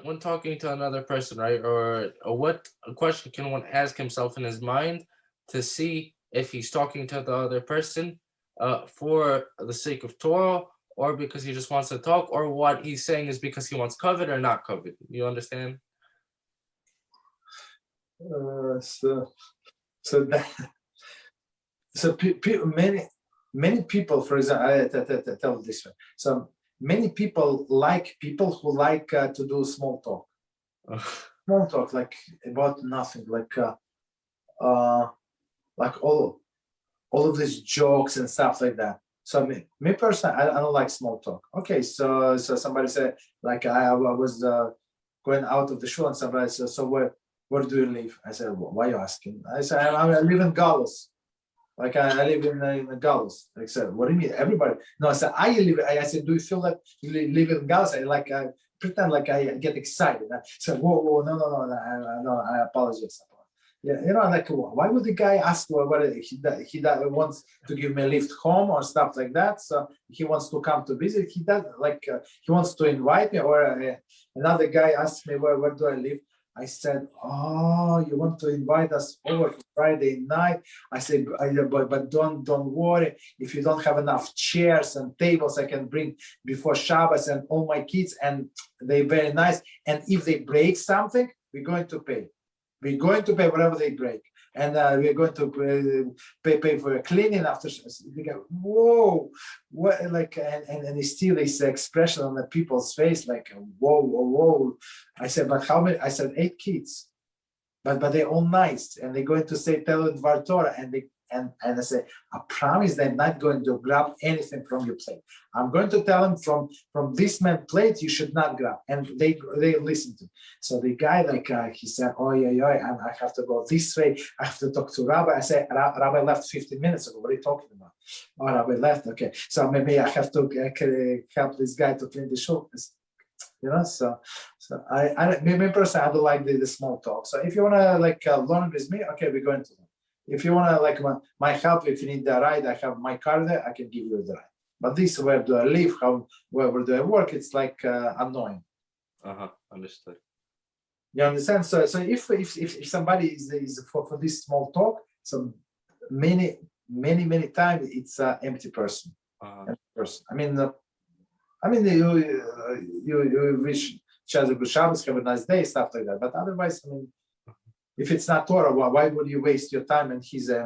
when talking to another person, right? Or what a question can one ask himself in his mind to see if he's talking to the other person for the sake of Torah, or because he just wants to talk, or what he's saying is because he wants covet or not covet. You understand? Many people, for example, I tell this one. So many people like people who like to do small talk. Small talk, like about nothing, like all of these jokes and stuff like that. So me personally, I don't like small talk. Okay, so somebody said, like I was going out of the shul, and somebody said, so where do you live? I said, well, why are you asking? I said, I live in Galus. Like I live in Galus. I said, what do you mean? Everybody? No, I said, I said, do you feel that you live in Galus? I pretend like I get excited. I said, whoa, no, I apologize. Yeah, like why would the guy ask what he wants to give me a lift home or stuff like that? So he wants to come to visit. He does he wants to invite me. Or another guy asked me where do I live. I said, oh, you want to invite us over for Friday night? I said, but don't worry. If you don't have enough chairs and tables, I can bring before Shabbos and all my kids, and they're very nice. And if they break something, we're going to pay. We're going to pay whatever they break, and we're going to pay for a cleaning after. They go, whoa, what? Like, and still this expression on the people's face, like, whoa. I said, but how many? I said 8 kids, but they're all nice, and they're going to say tell Dvar Torah, and I say, I promise they're not going to grab anything from your plate. I'm going to tell them from this man's plate you should not grab, and they listen to me. So the guy, like he said, oh yeah, I have to go this way. I have to talk to Rabbi. I said, Rabbi left 15 minutes ago. What are you talking about? Oh, Rabbi left. Okay, so maybe I have to help this guy to clean the shul. So me personally, I don't like the small talk. So if you wanna learn with me, okay, we're going to. If you want to my help, if you need the ride, I have my car there, I can give you the ride. But this, where do I live, wherever do I work, it's like annoying. Understood. You understand? So if somebody is for this small talk, so many times it's an empty person. Empty person. I mean, you wish each other good Shabbos, have a nice day, stuff like that. But otherwise, if it's not Torah, why would you waste your time and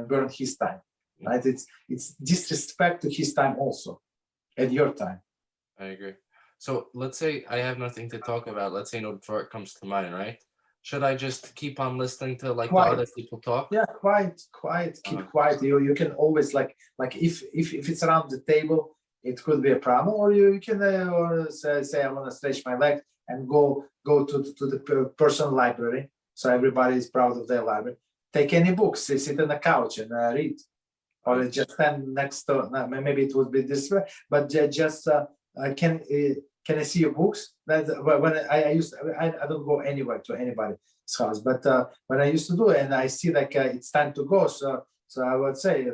burn his time? Right? It's disrespect to his time also, and your time. I agree. So let's say I have nothing to talk about. Let's say no Torah comes to mind, right? Should I just keep on listening to the other people talk? Yeah, quiet. Keep quiet. You can always if it's around the table, it could be a problem, or you can say I want to stretch my leg and go to the personal library. So everybody is proud of their library. Take any books, sit on the couch and read, or just stand next to. Maybe it would be this way, but just can I see your books? When I don't go anywhere to anybody's house, but when I used to do it, and I see it's time to go, so I would say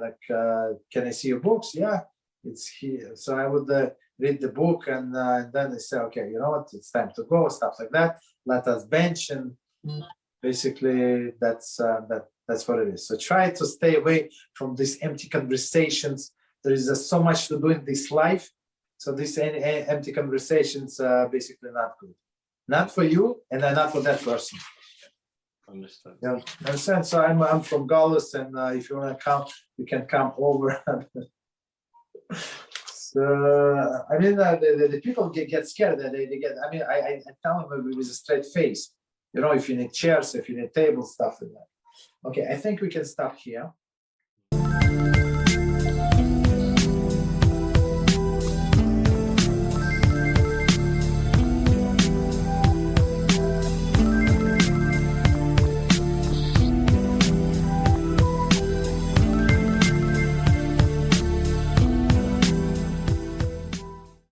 can I see your books? Yeah, it's here. So I would read the book, and then they say, okay, you know what? It's time to go. Stuff like that. Let us bench and. Basically, that's what it is. So try to stay away from these empty conversations. There is so much to do in this life. So these empty conversations are basically not good. Not for you, and not for that person. Understood. Yeah, understand. So I'm from Galus, and if you want to come, you can come over. So the people get scared. They get. I tell them with a straight face. If you need chairs, if you need tables, stuff like that. Okay, I think we can stop here.